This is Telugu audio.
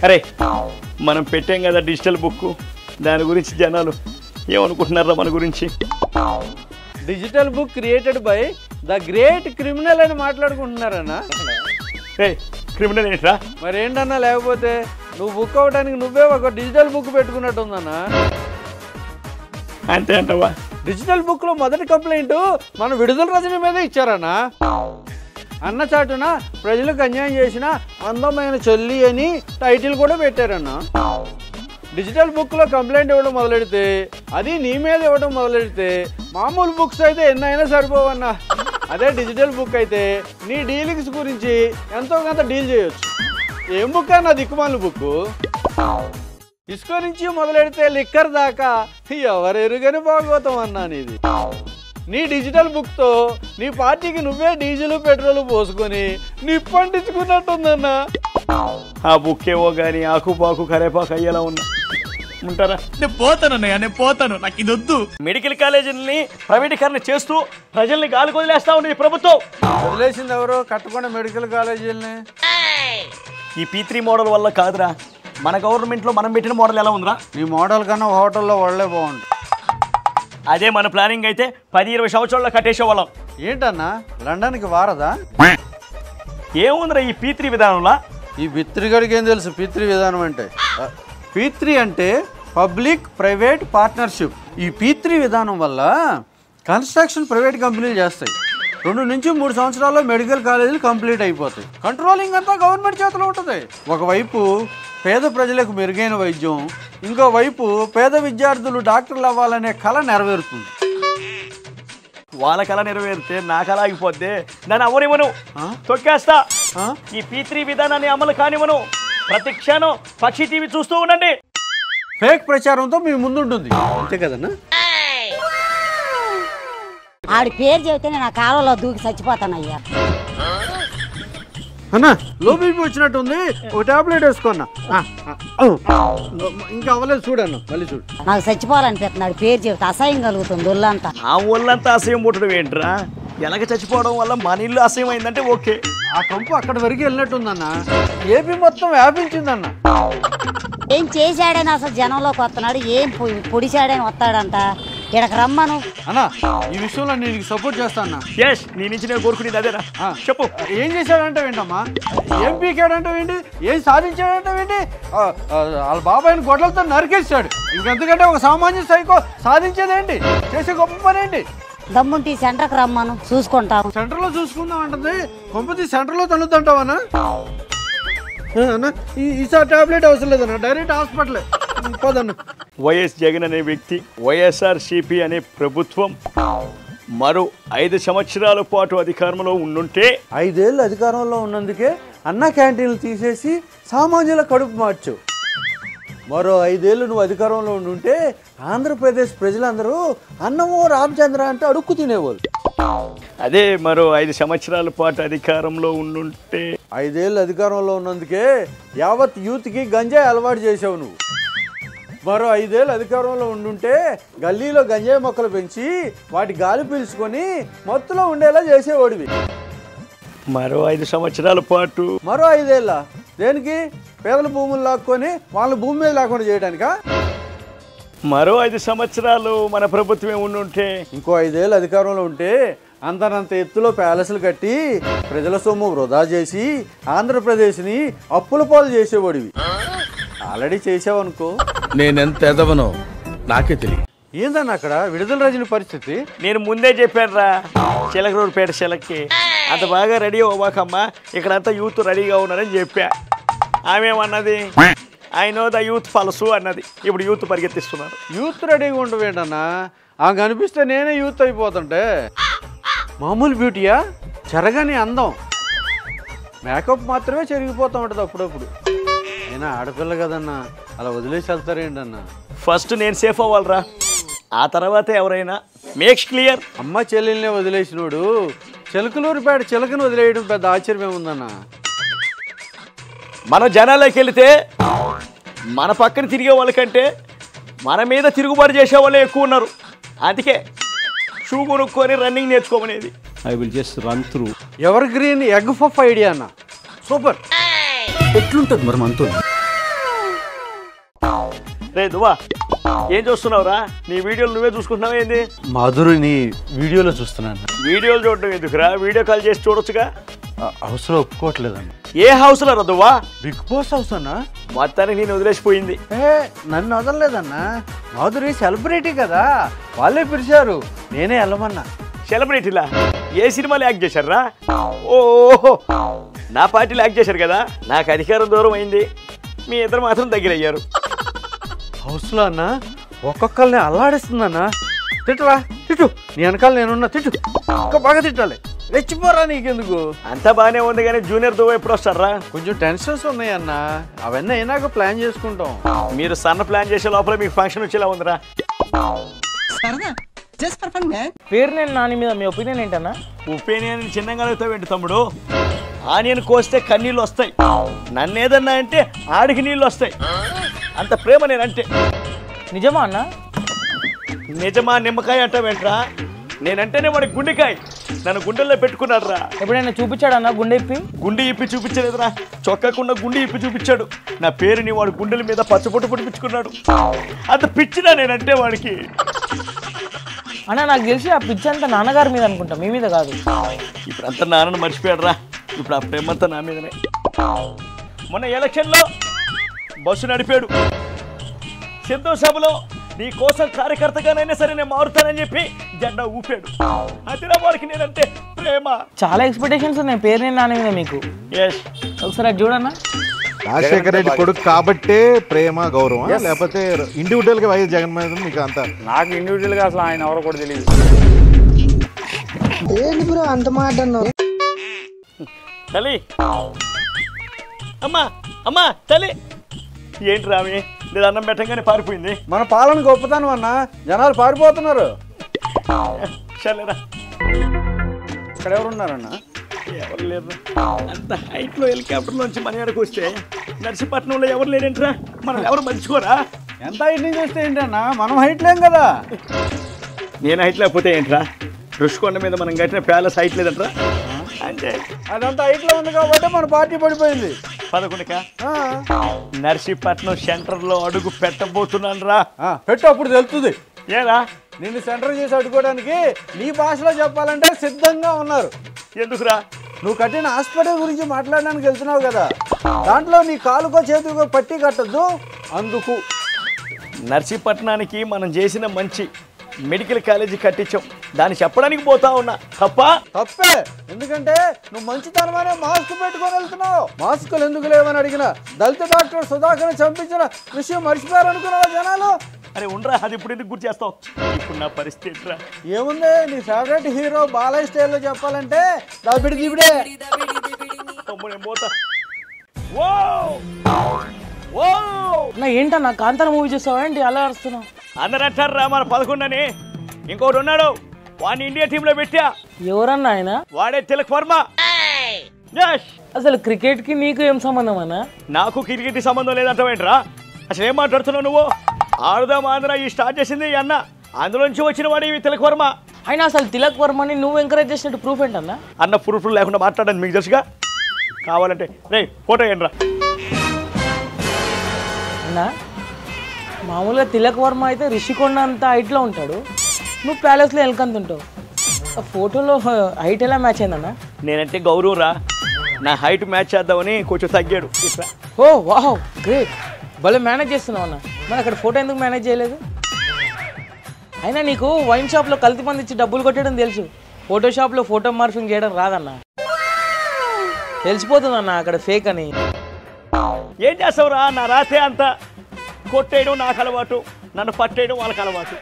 అరే మనం పెట్టాం కదా డిజిటల్ బుక్, దాని గురించి జనాలు ఏమనుకుంటున్నారా మన గురించి? Digital book created by the great criminal అని మాట్లాడుకుంటున్నారన్నా. క్రిమినల్ ఏంట్రా? మరి ఏంటన్నా, లేకపోతే నువ్వు బుక్ అవ్వడానికి నువ్వే ఒక డిజిటల్ బుక్ పెట్టుకున్నట్టు ఉందన్నా. అంతే అంటావా? డిజిటల్ బుక్ లో మొదటి కంప్లైంట్ మన విడుదల రజని మీద ఇచ్చారన్నా. అన్న చాటున ప్రజలకు అన్యాయం చేసిన అందమైన చెల్లి అని టైటిల్ కూడా పెట్టారన్నా. డిజిటల్ బుక్ లో కంప్లైంట్ ఇవ్వడం మొదలెడితే, అది నీ మీద ఇవ్వడం మొదలెడితే మామూలు బుక్స్ అయితే ఎన్నైనా సరిపోవన్నా. అదే డిజిటల్ బుక్ అయితే నీ డీలింగ్స్ గురించి ఎంతో కొంత డీల్ చేయొచ్చు. ఏం బుక్ అన్నా దిక్కుమాలిన బుక్. ఇసుక నుంచి మొదలెడితే లిక్కర్ దాకా ఎవరెరుగని భాగవతం అన్నా నీది. నీ డిజిటల్ బుక్తో నీ పార్టీకి నువ్వే డీజిల్ పెట్రోల్ పోసుకొని నిప్పంటించుకున్నట్టుందన్నా. ఆ బుక్ ఏవో కానీ ఆకుపాకు కరేపాకు అయ్యేలా ఉంటారా? నేను పోతాను, నాకు ఇది వద్దు. మెడికల్ కాలేజీలని ప్రైవేటీకరణ చేస్తూ ప్రజల్ని గాలి వదిలేస్తా ఉంది ఈ ప్రభుత్వం. వదిలేసింది ఎవరు? కట్టకుండా మెడికల్ కాలేజీలని. ఈ P3 మోడల్ వల్ల కాదురా, మన గవర్నమెంట్లో మనం పెట్టిన మోడల్ ఎలా ఉందిరా? నీ మోడల్ కన్నా హోటల్లో వాళ్ళే బాగుంటుంది. అదే మన ప్లానింగ్ అయితే 10-20 సంవత్సరాల్లో కట్టేసేవాళ్ళం. ఏంటన్నా, లండన్కి వారదా? ఏముందిరా ఈ P3 విధానంలో? ఈ పిత్రిగడికి ఏం తెలుసు P3 విధానం అంటే? P3 అంటే పబ్లిక్ ప్రైవేట్ పార్ట్నర్షిప్. ఈ P3 విధానం వల్ల కన్స్ట్రక్షన్ ప్రైవేట్ కంపెనీలు చేస్తాయి. 2 నుంచి 3 సంవత్సరాల్లో మెడికల్ కాలేజీలు కంప్లీట్ అయిపోతాయి. కంట్రోలింగ్ అంతా గవర్నమెంట్ చేతిలో ఉంటుంది. ఒకవైపు పేద ప్రజలకు మెరుగైన వైద్యం, ఇంకోవైపు పేద విద్యార్థులు డాక్టర్లు అవ్వాలనే కళ నెరవేరుతుంది. వాళ్ళ కళ నెరవేరితే నా కళ ఆగిపోద్ది. దాన్ని అవనివ్వను, తొక్కేస్తా. ఈ P3 విధానాన్ని అమలు కానివ్వను. ప్రతి క్షణం పక్షి టీవీ చూస్తూ ఉండండి. ఫేక్ ప్రచారంతో మీ ముందుంటుంది, అంతే కదన్నా? ఆడి పేరు చెబితేనే నా కాలంలో దూకి చచ్చిపోతానయ్యా. అన్నా లో బీపీ వచ్చినట్టుంది, ఒక టాబ్లెట్ వేసుకున్నా. ఇంకా అవ్వలేదు, చూడన్నా మళ్ళీ చూడు. నాకు చచ్చిపోవాలనిపిస్తున్నాడు పేరు చెబితే, అసహ్యం కలుగుతుంది ఒళ్ళంతా. ఆ ఒళ్ళంతా అసహ్యం పుట్టడం ఏంట్రా? ఎలాగ చచ్చిపోవడం వల్ల మన ఇల్లు అసహ్యం అయిందంటే ఓకే. ఆ కంపు అక్కడి వరకు వెళ్ళినట్టుందన్నా. ఏపీ మొత్తం వ్యాపించిందన్నా. ఏం చేశాడని అసలు జనంలోకి వస్తున్నాడు, ఏం పొడిచాడని వస్తాడంట. ఇక్కడికి రమ్మను అన్నా. ఈ విషయంలో నేను సపోర్ట్ చేస్తాను. ఎస్, నీ నుంచి నేను కోరుకునేది అదేరా. చెప్పు, ఏం చేశాడంటే ఏంటమ్మా? ఏం పీకాడంటే ఏంటి? ఏం సాధించాడంటే ఏంటి? వాళ్ళ బాబాయిని గొడ్డలతో నరికేస్తాడు. ఇంకెందుకంటే ఒక సామాన్య సైకో సాధించేదేంటి? చేసే గొప్ప పని ఏంటి? దమ్ముంటి సెంటర్కి రమ్మను, చూసుకుంటాం. సెంటర్లో చూసుకుందాం అంటది. కొంపతి సెంటర్లో తనుద్దంటావన్నా? అన్న ఈసారి టాబ్లెట్ అవసరం లేదన్నా, డైరెక్ట్ హాస్పిటల్ పోదన్న. వైఎస్ జగన్ అనే వ్యక్తి, వైఎస్ఆర్సీపీ అనే ప్రభుత్వం మరో 5 సంవత్సరాల పాటు అధికారంలో ఉండుంటే, 5 ఏళ్ళు అధికారంలో ఉన్నందుకే అన్న క్యాంటీన్లు తీసేసి సామాన్యుల కడుపు మార్చావు. మరో 5 ఏళ్ళు నువ్వు అధికారంలో ఉండుంటే ఆంధ్రప్రదేశ్ ప్రజలందరూ అన్నమో రామచంద్ర అంటే అడుక్కు తినేవాళ్ళు. అదే మరో 5 సంవత్సరాల పాటు అధికారంలో ఉండుంటే, 5 ఏళ్ళు అధికారంలో ఉన్నందుకే యావత్ యూత్కి గంజాయి అలవాటు చేసావు నువ్వు. మరో 5 ఏళ్ళు అధికారంలో ఉండుంటే గల్లీలో గంజాయి మొక్కలు పెంచి వాటి గాలి పీల్చుకొని మత్తులో ఉండేలా చేసేవాడివి. మరో 5 సంవత్సరాల పాటు. మరో 5 ఏళ్ళ దేనికి? పేదల భూములు లాక్కొని వాళ్ళ భూమి మీద లేకుండా చేయడానికా? మరో 5 సంవత్సరాలు మన ప్రభుత్వమే ఉండుంటే, ఇంకో 5 ఏళ్ళు అధికారంలో ఉంటే అంతనంత ఎత్తులో ప్యాలెస్లు కట్టి ప్రజల సొమ్ము వృధా చేసి ఆంధ్రప్రదేశ్ని అప్పుల పాలు చేసేవాడివి. ఆల్రెడీ చేసావనుకో. నేనెంత ఎదవనో నాకే తెలియదు. ఏందన్న అక్కడ విడుదల రజని పరిస్థితి? నేను ముందే చెప్పానురా, చిలకలూరుపేట చిలక్కి అంత బాగా రెడీ అవ్వకమ్మా, ఇక్కడంతా యూత్ రెడీగా ఉన్నారని చెప్పా. ఆమె ఏమన్నది? ఐ నో ద యూత్ ఫలసు అన్నది. ఇప్పుడు యూత్ పరిగెత్తిస్తున్నారు. యూత్ రెడీగా ఉండవేంటన్నా? ఆ కనిపిస్తే నేనే యూత్ అయిపోతుంటే. మామూలు బ్యూటీయా? చెరగని అందం, మేకప్ మాత్రమే చెరిగిపోతూ ఉంటుంది అప్పుడప్పుడు. అయినా ఆడపిల్ల కదన్నా, అలా వదిలేసి వెళ్తారేంటన్నా? ఫస్ట్ నేను సేఫ్ అవ్వాలరా, ఆ తర్వాత ఎవరైనా. Makes clear. అమ్మ చెల్లెల్ని వదిలేసినోడు చిలకలూరుపేట చిలకను వదిలేయడం పెద్ద ఆశ్చర్యం ఉందన్నా. మనం జనాల్లోకి వెళితే మన పక్కన తిరిగే వాళ్ళకంటే మన మీద తిరుగుబాటు చేసే వాళ్ళే ఎక్కువ ఉన్నారు. అందుకే షూ కొనుక్కొని రన్నింగ్ నేర్చుకోమనేది. I will just run through. Evergreen egg puff idea అన్న, సూపర్. ఎట్లుంటుంది మరి మనతో? రే దువ్వా ఏం చూస్తున్నావురా? నీ వీడియోలు నువ్వే చూసుకుంటున్నావా ఏంది? మాధురిని వీడియోలో చూస్తున్నాను. వీడియోలు చూడడం ఎందుకురా? వీడియో కాల్ చేసి చూడొచ్చుగా. హౌస్లో ఒప్పుకోవట్లేదన్న. ఏ హౌస్లో రా దువ్వా? బిగ్ బాస్ హౌస్ అన్నా. మొత్తానికి నేను వదిలేసిపోయింది. నన్ను వదలలేదన్నా. మాధురి సెలబ్రిటీ కదా, వాళ్ళే పిలిచారు, నేనే వెళ్ళమన్నా. సెలబ్రిటీలా? ఏ సినిమాలు యాక్ట్ చేశారా? ఓహో, నా పార్టీలో యాక్ట్ చేశారు కదా. నాకు అధికారం దూరం అయింది, మీ ఇద్దరు మాత్రం దగ్గర అయ్యారు. హౌస్లో అన్న ఒక్కొక్కరిని అల్లాడిస్తుందన్నా. తిట్టురా తిట్టు, నీ వెనకాల నేనున్నా, తిట్టు, ఇంకా బాగా తిట్టాలి, రెచ్చిపోరా. నీకెందుకు? అంతా బాగానే ఉంది కానీ జూనియర్ దువ్వ ఎప్పుడు వస్తారా? కొంచెం టెన్షన్స్ ఉన్నాయన్న, అవన్నీ అయినాక ప్లాన్ చేసుకుంటాం. మీరు సన్న ప్లాన్ చేసే లోపల మీకు ఫంక్షన్ వచ్చేలా ఉందిరా. పేరు నేను నాని మీద మీ ఒపీనియన్ ఏంటన్నా? ఒపీనియన్ చిన్నగా అడుగుతావేంటి తమ్ముడు? ఆనియన్ కోస్తే కన్నీళ్ళు వస్తాయి, నన్ను ఏదన్నా అంటే ఆడికి నీళ్ళు వస్తాయి. అంత ప్రేమ నేనంటే. నిజమా అన్న? నిజమా? నిమ్మకాయ అంటావేంట్రా? నేనంటేనే వాడి గుండెకాయ, నన్ను గుండెల్లో పెట్టుకున్నాడు రా. ఎప్పుడైనా చూపించాడన్నా గుండె ఇప్పి? గుండె ఇప్పి చూపించలేదురా, చొక్కకుండా గుండె ఇప్పి చూపించాడు. నా పేరుని వాడు గుండెల మీద పచ్చబొట్టు పుట్టించుకున్నాడు. అంత పిచ్చినా నేనంటే వాడికి. అన్న నాకు తెలిసి ఆ పిచ్చి అంతా నాన్నగారి మీద అనుకుంటా, మీ మీద కాదు. ఇప్పుడు అంతా నాన్నను మర్చిపోయాడు రా, ఇప్పుడు ఆ ప్రేమంతా నా మీదనే. మొన్న ఎలక్షన్లో బస్సు నడిపాడు, సిద్ధం సభలో నీ కోసం కార్యకర్తగానైనా సరే నేను మారుతానని చెప్పి జెండా ఊపాడు. అదిరా వాడికి నేనంటే ప్రేమ. చాలా ఎక్స్పెక్టేషన్స్ ఉన్నాయి పేరు నేను నాన్న మీద మీకు. ఒకసారి అది చూడన్నా. రాజశేఖర రెడ్డి కొడుకు కాబట్టే ప్రేమ గౌరవం, లేకపోతే ఇండివిజువల్ గా వైఎస్ జగన్ మీద మీకు అంత? నాకు ఇండివిజువల్ గా అసలు ఆయన ఎవరో కూడా తెలియదు. ఏంటి బ్రో అంత మాట అన్నావు? తల్లి, అమ్మా అమ్మా తల్లి. ఏంటి రామి, నేను అన్నం పెట్టంగానే పారిపోయింది. మన పాలన గొప్పతనం అన్న, జనాలు పారిపోతున్నారు. సరేరా, ఇక్కడ ఎవరు ఉన్నారన్న? ఎవరు లేరు. అంత హైట్లో హెలికాప్టర్లోంచి మన ఎడకు వస్తే నర్సీపట్నంలో ఎవరు లేరేంట్రా? మనం ఎవరు మంచుకోరా? ఎంత హైట్ నుంచి వస్తే ఏంటన్నా, మనం హైట్ లేం కదా. నేను హైట్ లేకపోతే ఏంట్రా? రుషికొండ మీద మనం కట్టిన ప్యాలెస్ హైట్ లేదంట్రా? అంటే అదంతా హైట్ లో ఉంది కాబట్టి మన పార్టీ పడిపోయింది. 11కా? నర్సీపట్నం సెంటర్ లో అడుగు పెట్టబోతున్నాను రా. పెట్టు, అప్పుడు తెలుస్తుంది. ఏరా నిన్ను సెంటర్ చేసి అడ్డుకోవడానికి నీ భాషలో చెప్పాలంటే సిద్ధంగా ఉన్నారు. ఎందుకురా? నువ్వు కట్టిన హాస్పిటల్ గురించి మాట్లాడడానికి వెళ్తున్నావు కదా, దాంట్లో నీ కాలుకో చేతుకో పట్టి కట్టద్దు, అందుకు. నర్సీపట్నానికి మనం చేసిన మంచి మెడికల్ కాలేజీ కట్టించాం, దాన్ని చెప్పడానికి పోతా ఉన్నా. తప్పే, ఎందుకంటే నువ్వు మంచితనమనే మాస్క్ పెట్టుకొని వెళ్తున్నావు. మాస్కులు ఎందుకు లేవని అడిగిన దళిత డాక్టర్ సుధాకర్ చంపించిన విషయం మర్చిపోయారు అనుకున్నావా జనాలు? అరే ఉండరా, అది ఇప్పుడు ఎందుకు గుర్తు చేస్తావు? ఇప్పుడు నా పరిస్థితి రా. ఏముంది, నీ ఫేవరెట్ హీరో బాలయ్య స్టైల్లో చెప్పాలంటే దాబిడి దిబిడే. నేను పోతా. నా ఏంటన్నా కాంతార మూవీ చూస్తావా ఏంటి అలా అరుస్తున్నావు? అందరు అంటారా మన 11 అని. ఇంకోటి ఉన్నాడు, వాడిని ఇండియా టీంలో పెట్టా. ఎవరన్నా ఆయన? వాడే తిలక్ వర్మ. అసలు క్రికెట్ కి నీకు ఏం సంబంధం అన్నా? నాకు క్రికెట్ సంబంధం లేదంటావేంట్రా? అసలు ఏం మాట్లాడుతున్నావు నువ్వు? ఆడుదాం ఆంధ్ర ఈ స్టార్ట్ చేసింది అన్న, అందులోంచి వచ్చిన వాడు ఇవి తిలక్ వర్మ. అయినా అసలు తిలక్ వర్మని నువ్వు ఎంకరేజ్ చేసినట్టు ప్రూఫ్ ఏంటన్నా? అన్న ప్రూఫ్లు లేకుండా మాట్లాడడానికి మీకు తెలుసుగా. కావాలంటే రే ఫోటో ఏంట్రా? అన్నా మామూలుగా తిలక్ వర్మ అయితే రిషికొండ అంత హైట్లో ఉంటాడు, నువ్వు ప్యాలెస్లో ఎల్కంత ఉంటావు. ఆ ఫోటోలో హైట్ ఎలా మ్యాచ్ అయిందన్నా? నేనంటే గౌరవం రా, నా హైట్ మ్యాచ్ చేద్దామని కొంచెం తగ్గాడు. ఓ వావ్ గ్రేట్, భలే మేనేజ్ చేస్తున్నావు అన్న. మరి అక్కడ ఫోటో ఎందుకు మేనేజ్ చేయలేదు? అయినా నీకు వైన్ షాప్లో కల్తీ మంది ఇచ్చి డబ్బులు కొట్టడం తెలుసు, ఫోటోషాప్లో ఫోటో మార్ఫింగ్ చేయడం రాదన్న. తెలిసిపోతుందన్న అక్కడ ఫేక్ అని. ఏం చేస్తావురా? నా రాతే అంత కొట్టేయడం నాకు అలవాటు, నన్ను పట్టేయడం వాళ్ళకి అలవాటు.